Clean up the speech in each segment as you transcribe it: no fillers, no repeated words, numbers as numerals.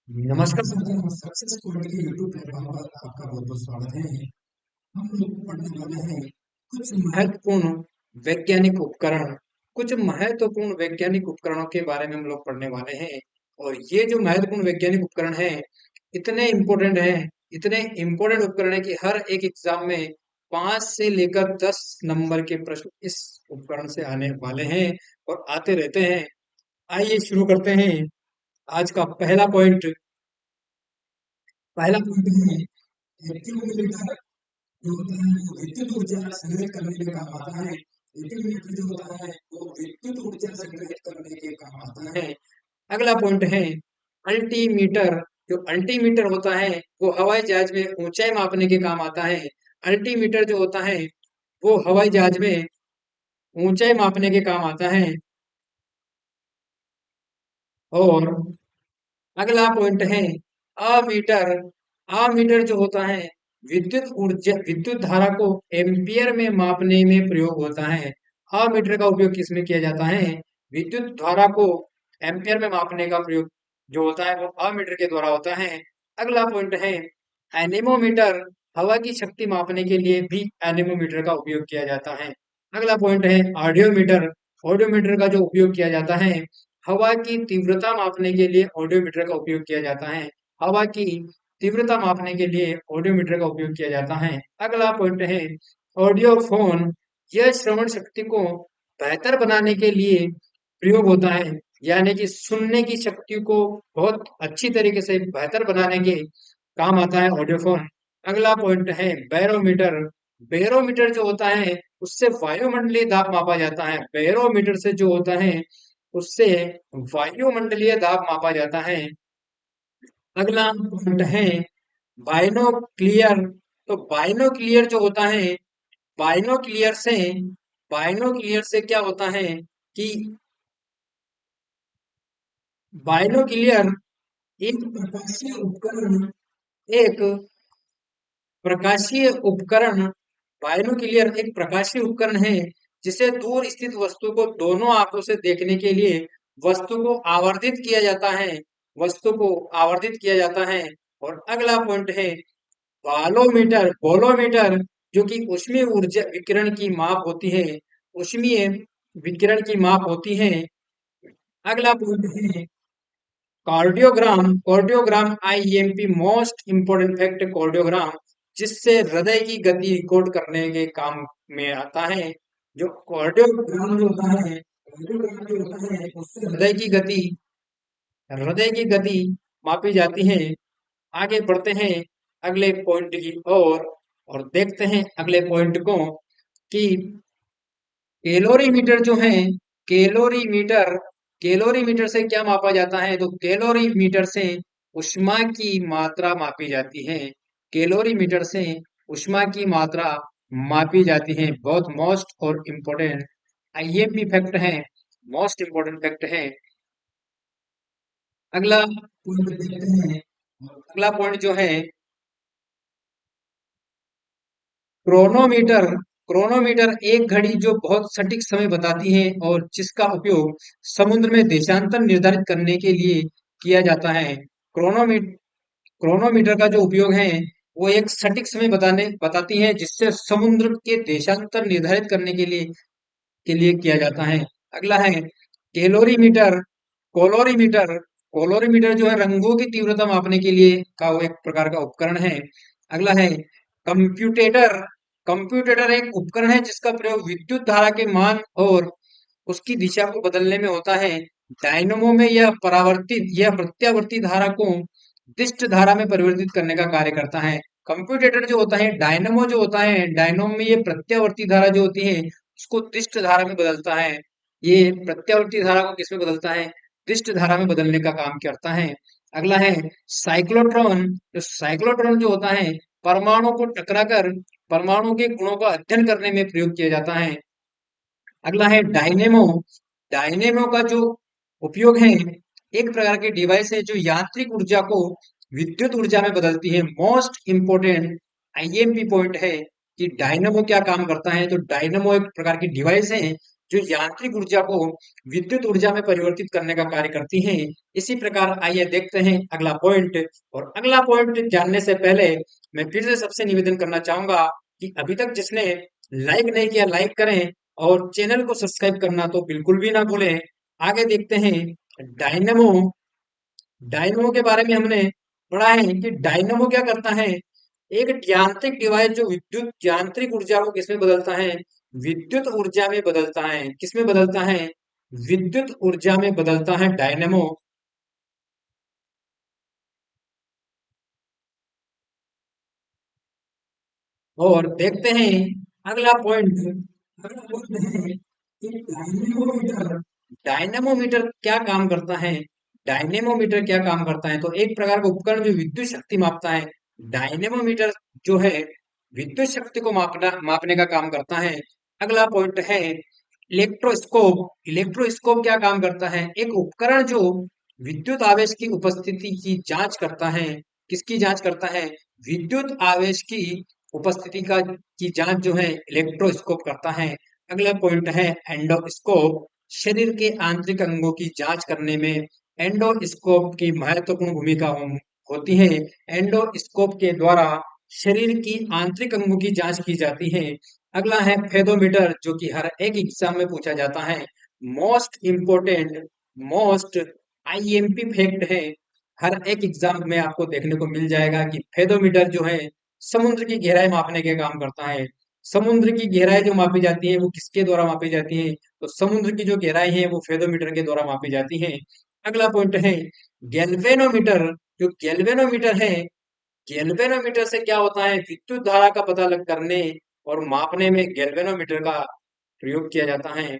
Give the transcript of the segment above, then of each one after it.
नमस्कार साथियों, success student के यूट्यूब प्लेटफॉर्म पर आपका बहुत बहुत स्वागत है। हम लोग पढ़ने वाले हैं कुछ महत्वपूर्ण वैज्ञानिक उपकरण। कुछ महत्वपूर्ण वैज्ञानिक उपकरणों के बारे में हम लोग पढ़ने वाले हैं। और ये जो महत्वपूर्ण वैज्ञानिक उपकरण हैं, इतने इम्पोर्टेंट हैं, इतने इम्पोर्टेंट उपकरण है कि हर एक एग्जाम में 5 से लेकर 10 नंबर के प्रश्न इस उपकरण से आने वाले हैं और आते रहते हैं। आइए शुरू करते हैं। आज का पहला पॉइंट है एक्यूमुलेटर। जो होता है वो विद्युत ऊर्जा संग्रहित करने में काम आता है। एक्यूमुलेटर जो होता है वो विद्युत ऊर्जा संग्रहित करने के काम आता है। अगला पॉइंट है अल्टीमीटर। जो अल्टीमीटर होता है वो हवाई जहाज में ऊंचाई मापने के काम आता है। अल्टीमीटर जो होता है वो हवाई जहाज में ऊंचाई मापने के काम आता है। और अगला पॉइंट है अमीटर। अमीटर जो होता है विद्युत धारा को एम्पियर में मापने में प्रयोग होता है। अमीटर का उपयोग किसमें किया जाता है? विद्युत धारा को एम्पियर में मापने का प्रयोग जो होता है वो अमीटर के द्वारा होता है। अगला पॉइंट है एनेमोमीटर। हवा की शक्ति मापने के लिए भी एनेमोमीटर का उपयोग किया जाता है। अगला पॉइंट है ऑडियोमीटर। ऑडियोमीटर का जो उपयोग किया जाता है, हवा की तीव्रता मापने के लिए ऑडियोमीटर का उपयोग किया जाता है। हवा की तीव्रता मापने के लिए ऑडियोमीटर का उपयोग किया जाता है। अगला पॉइंट है ऑडियोफोन। यह श्रवण शक्ति को बेहतर बनाने के लिए प्रयोग होता है, यानी कि सुनने की शक्ति को बहुत अच्छी तरीके से बेहतर बनाने के काम आता है ऑडियोफोन। अगला पॉइंट है बैरोमीटर। बैरोमीटर जो होता है उससे वायुमंडलीय दाब मापा जाता है। बैरोमीटर से जो होता है उससे वायुमंडलीय दाब मापा जाता है। अगला पॉइंट है बाइनोक्लियर। तो बाइनोक्लियर जो होता है, बाइनोक्लियर से बाइनोक्लियर से क्या होता है कि बाइनोक्लियर एक प्रकाशीय उपकरण एक प्रकाशीय उपकरण बाइनोक्लियर एक प्रकाशीय उपकरण है जिसे दूर स्थित वस्तु को दोनों आंखों से देखने के लिए वस्तु को आवर्धित किया जाता है। वस्तु को आवर्धित किया जाता है। और अगला पॉइंट है बालोमीटर। बोलोमीटर जो कि ऊष्मीय ऊर्जा विकिरण की माप होती है। ऊष्मीय विकिरण की माप होती है। अगला पॉइंट है cardiogram. Cardiogram IMP most important fact cardiogram, जिससे हृदय की गति रिकॉर्ड करने के काम में आता है। जो कार्डियोग्राम जो होता है, कार्डियोग्राम जो होता है उससे हृदय की गति मापी जाती है। आगे बढ़ते हैं अगले पॉइंट की ओर और देखते हैं अगले पॉइंट को कि कैलोरीमीटर जो है, कैलोरीमीटर कैलोरीमीटर से क्या मापा जाता है? तो कैलोरीमीटर से ऊष्मा की मात्रा मापी जाती है। कैलोरीमीटर से ऊष्मा की मात्रा मापी जाती है। बहुत मोस्ट और इम्पोर्टेंट आईएमपी फैक्ट है, मोस्ट इम्पोर्टेंट फैक्ट है। अगला पॉइंट देखते हैं। अगला पॉइंट जो है क्रोनोमीटर। क्रोनोमीटर एक घड़ी जो बहुत सटीक समय बताती है और जिसका उपयोग समुद्र में देशांतर निर्धारित करने के लिए किया जाता है। क्रोनोमीटर क्रोनोमीटर का जो उपयोग है वो एक सटीक समय बताती है जिससे समुद्र के देशांतर निर्धारित करने के लिए किया जाता है। अगला है कैलोरीमीटर। कोलोरीमीटर। कोलोरीमीटर जो है रंगों की तीव्रता मापने के लिए का वो एक प्रकार का उपकरण है। अगला है कंप्यूटेटर। कंप्यूटेटर एक उपकरण है जिसका प्रयोग विद्युत धारा के मान और उसकी दिशा को बदलने में होता है। डायनमो में यह प्रत्यावर्ती धारा को दिष्ट धारा में परिवर्तित करने का कार्य करता है। कंप्यूटेटर जो होता है, डायनमो जो होता है, डायनमो में ये प्रत्यावर्ती धारा जो होती है उसको दिष्ट धारा में बदलता है। ये प्रत्यावर्ती धारा को किसमें बदलता है? दिष्ट धारा में बदलने का काम करता है। अगला है साइक्लोट्रॉन। जो साइक्लोट्रॉन जो होता है परमाणु को टकराकर परमाणु के गुणों का अध्ययन करने में प्रयोग किया जाता है। अगला है डायनेमो। डायनेमो का जो उपयोग है, एक प्रकार की डिवाइस है जो यांत्रिक ऊर्जा को विद्युत ऊर्जा में बदलती है। मोस्ट इंपोर्टेंट आईएमपी पॉइंट है कि डायनेमो क्या काम करता है। तो डायनेमो एक प्रकार की डिवाइस है जो यांत्रिक ऊर्जा को विद्युत ऊर्जा में परिवर्तित करने का कार्य करती हैं। इसी प्रकार आइए देखते हैं अगला पॉइंट। और अगला पॉइंट जानने से पहले मैं फिर से सबसे निवेदन करना चाहूंगा कि अभी तक जिसने लाइक नहीं किया लाइक करें, और चैनल को सब्सक्राइब करना तो बिल्कुल भी ना भूलें। आगे देखते हैं डायनेमो। डायनेमो के बारे में हमने पढ़ा है कि डायनेमो क्या करता है। एक यांत्रिक डिवाइस जो विद्युत यांत्रिक ऊर्जा को किसमें बदलता है, विद्युत ऊर्जा में बदलता है। किसमें बदलता है, विद्युत ऊर्जा में बदलता है डायनेमो। और देखते हैं अगला पॉइंट। अगला पॉइंट है कि डायनेमोमीटर। डायनेमोमीटर क्या काम करता है, डायनेमोमीटर क्या काम करता है, तो एक प्रकार का उपकरण जो विद्युत शक्ति मापता है। डायनेमोमीटर जो है विद्युत शक्ति को मापने का काम करता है। अगला पॉइंट है इलेक्ट्रोस्कोप। इलेक्ट्रोस्कोप क्या काम करता है, एक उपकरण जो विद्युत आवेश की उपस्थिति की जांच करता है। किसकी जांच करता है, विद्युत आवेश की उपस्थिति की जांच जो है इलेक्ट्रोस्कोप करता है। अगला पॉइंट है एंडोस्कोप। शरीर के आंतरिक अंगों की जांच करने में एंडोस्कोप की महत्वपूर्ण भूमिका होती है। एंडोस्कोप के द्वारा शरीर की आंतरिक अंगों की जांच की जाती है। अगला है फेदोमीटर, जो कि हर एक एग्जाम में पूछा जाता है। Most important, most IMP fact है। हर एक एग्जाम में आपको देखने को मिल जाएगा कि फेदोमीटर जो है समुद्र की गहराई मापने के काम करता है। समुद्र की गहराई जो मापी जाती है वो किसके द्वारा मापी जाती है, तो समुद्र की जो गहराई है वो फेदोमीटर के द्वारा मापी जाती है। अगला पॉइंट है गैल्वेनोमीटर। जो गैल्वेनोमीटर है, गैल्वेनोमीटर से क्या होता है, विद्युत धारा का पता लग करने और मापने में गैल्वेनोमीटर का प्रयोग किया जाता है।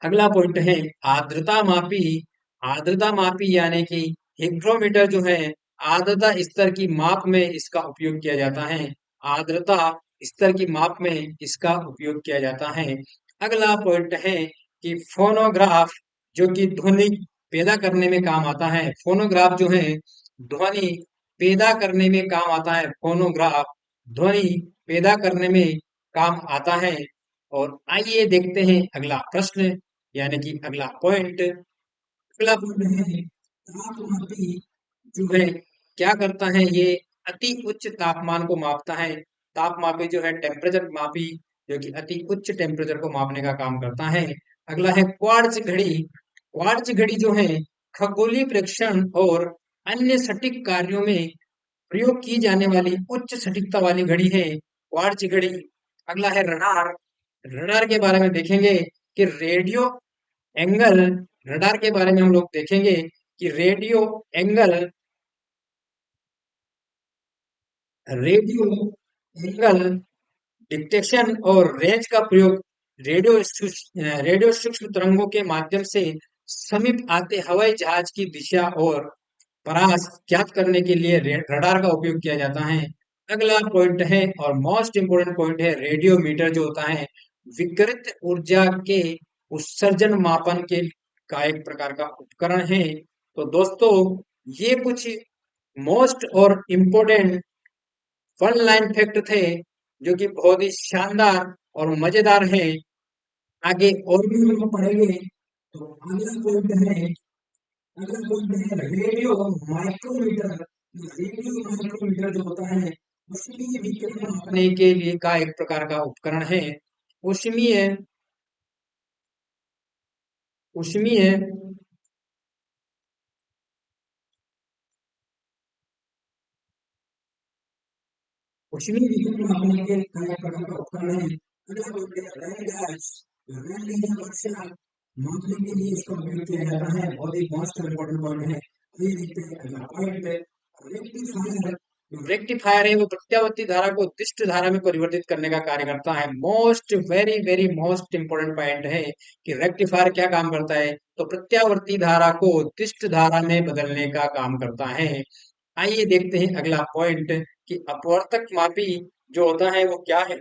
अगला पॉइंट है आर्द्रता मापी। आर्द्रता मापी यानी कि हिग्रोमीटर जो है आर्द्रता स्तर की माप में इसका उपयोग किया जाता है। आर्द्रता स्तर की माप में इसका उपयोग किया जाता है। अगला पॉइंट है कि फोनोग्राफ, जो कि ध्वनि पैदा करने में काम आता है। फोनोग्राफ जो है ध्वनि पैदा करने में काम आता है। फोनोग्राफ ध्वनि पैदा करने में काम आता है। और आइए देखते हैं अगला प्रश्न, यानी कि अगला पॉइंट। अगला पॉइंट है तापमापी। जो है क्या करता है, ये अति उच्च तापमान को मापता है। तापमापी जो है टेम्परेचर मापी, जो कि अति उच्च टेम्परेचर को मापने का काम करता है। अगला है क्वार्ट्ज घड़ी। क्वार्ट्ज घड़ी जो है खगोलीय प्रेक्षण और अन्य सटीक कार्यों में प्रयोग की जाने वाली उच्च सटीकता वाली घड़ी है क्वार्ट्ज घड़ी। अगला है रडार। रडार के बारे में देखेंगे कि रेडियो एंगल, रडार के बारे में हम लोग देखेंगे कि रेडियो एंगल डिटेक्शन और रेंज का प्रयोग रेडियो सूक्ष्म तरंगों के माध्यम से समीप आते हवाई जहाज की दिशा और परास ज्ञात करने के लिए रडार का उपयोग किया जाता है। अगला पॉइंट है और मोस्ट इंपोर्टेंट पॉइंट है रेडियोमीटर, जो होता है विकिरित ऊर्जा के उत्सर्जन मापन के का एक प्रकार का उपकरण है। तो दोस्तों, ये कुछ मोस्ट और इम्पोर्टेंट वन लाइन फैक्ट थे, जो कि बहुत ही शानदार और मजेदार है। आगे और भी हम लोग पढ़ेंगे। तो अगला पॉइंट है रेडियो माइक्रोमीटर। रेडियो माइक्रोमीटर जो होता है ऊष्मीय विकिरण मापने के लिए का एक प्रकार का उपकरण है। ऊष्मीय ऊष्मीय ऊष्मीय विकिरण मापने के का एक प्रकार का उपकरण है। अगला पॉइंट है रैन गैस। रैन गैस वर्षा मापने के लिए इसका उपयोग किया जाता है। बहुत ही मोस्ट इम्पोर्टेंट पॉइंट है। ये देखते हैं अगला पॉइंट है रेक्टिफायर। रेक्टिफायर है वो प्रत्यावर्ती धारा को दिष्ट धारा में परिवर्तित करने का कार्य करता है। Most very very most important point है कि रेक्टिफायर क्या काम करता है, तो प्रत्यावर्ती धारा को दिष्ट धारा में बदलने का काम करता है। आइए देखते हैं अगला पॉइंट कि अपवर्तक मापी जो होता है वो क्या है।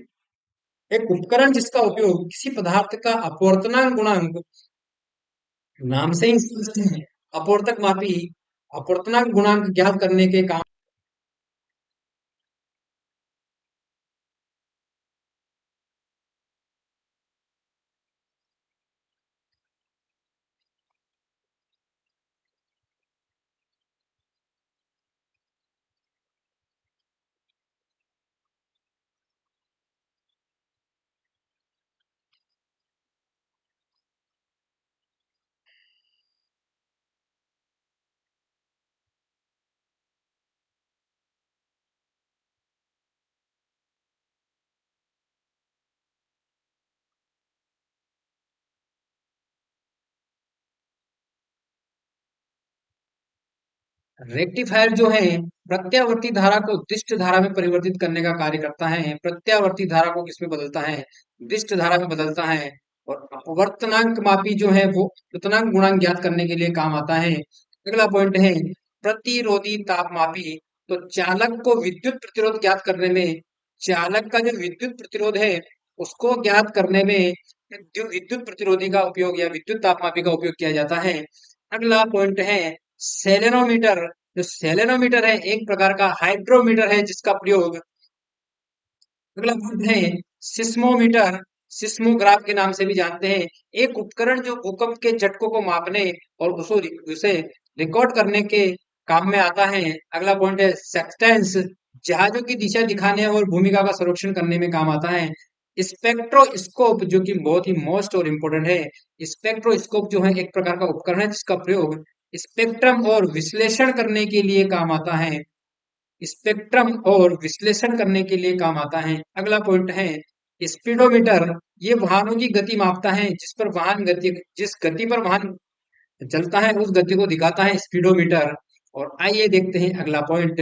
एक उपकरण जिसका उपयोग किसी पदार्थ का अपवर्तनांक गुणांक, नाम से ही स्पष्ट है, अपवर्तक मापी अपवर्तनांक गुणांक ज्ञात करने के काम रेक्टिफायर जो है प्रत्यावर्ती धारा को दिष्ट धारा में परिवर्तित करने का कार्य करता है। प्रत्यावर्ती धारा को किसमें बदलता है? दिष्ट धारा में बदलता है। और वर्तनांक मापी जो है वो वर्तनांक गुणांक ज्ञात करने के लिए काम आता है। अगला पॉइंट है प्रतिरोधी ताप मापी। तो चालक को विद्युत प्रतिरोध ज्ञात करने में, चालक का जो विद्युत प्रतिरोध है उसको ज्ञात करने में जो विद्युत प्रतिरोधी का उपयोग या विद्युत तापमापी का उपयोग किया जाता है। अगला पॉइंट है सेलेनोमीटर। जो सेलेनोमीटर है एक प्रकार का हाइड्रोमीटर है जिसका प्रयोग, अगला पॉइंट है सिस्मोमीटर, सिस्मोग्राफ के नाम से भी जानते हैं। एक उपकरण जो भूकंप के झटकों को मापने और उसे रिकॉर्ड करने के काम में आता है। अगला पॉइंट है सेक्टेंस, जहाजों की दिशा दिखाने और भूमिका का संरक्षण करने में काम आता है। स्पेक्ट्रोस्कोप जो कि बहुत ही मोस्ट और इम्पोर्टेंट है। स्पेक्ट्रोस्कोप जो है एक प्रकार का उपकरण है जिसका प्रयोग स्पेक्ट्रम और विश्लेषण करने के लिए काम आता है। स्पेक्ट्रम और विश्लेषण करने के लिए काम आता है। अगला पॉइंट है स्पीडोमीटर। ये वाहनों की गति मापता है, जिस गति पर वाहन चलता है उस गति को दिखाता है स्पीडोमीटर। और आइए देखते हैं अगला पॉइंट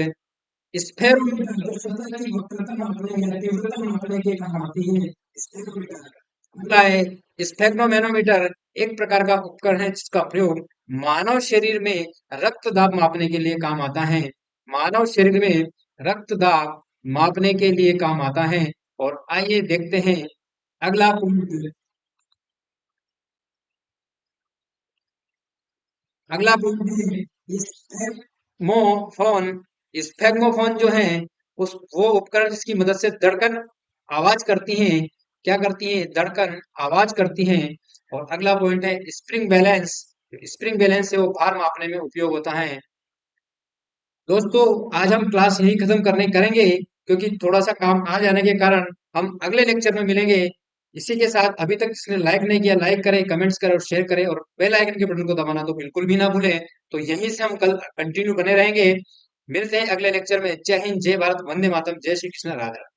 स्फेरोमीटर, जो सतह की वक्रता मापने या तीव्रता मापने के काम आती है। स्फेरोमीटर अगला है स्फेग्नोमेनोमीटर। एक प्रकार का उपकरण है जिसका प्रयोग मानव शरीर में रक्त दाब मापने के लिए काम आता है। मानव शरीर में रक्त दाब मापने के लिए काम आता है। और आइए देखते हैं अगला पॉइंट, अगला पॉइंट है स्फेग्मोफोन। स्फेग्मोफोन जो है उस वो उपकरण जिसकी मदद से धड़कन आवाज करती हैं। क्या करती हैं? धड़कन आवाज करती हैं। और अगला पॉइंट है स्प्रिंग बैलेंस। स्प्रिंग बैलेंस से वो भार मापने में उपयोग होता है। दोस्तों आज हम क्लास यहीं खत्म करने करेंगे क्योंकि थोड़ा सा काम आ जाने के कारण हम अगले लेक्चर में मिलेंगे। इसी के साथ अभी तक जिसने लाइक नहीं किया लाइक करें, कमेंट्स करें और शेयर करें और बेल आइकन के बटन को दबाना तो बिल्कुल भी ना भूलें। तो यहीं से हम कल कंटिन्यू बने रहेंगे। मिलते हैं अगले लेक्चर में। जय हिंद, जय भारत, वंदे मातरम, जय श्री कृष्ण, राधे राधे।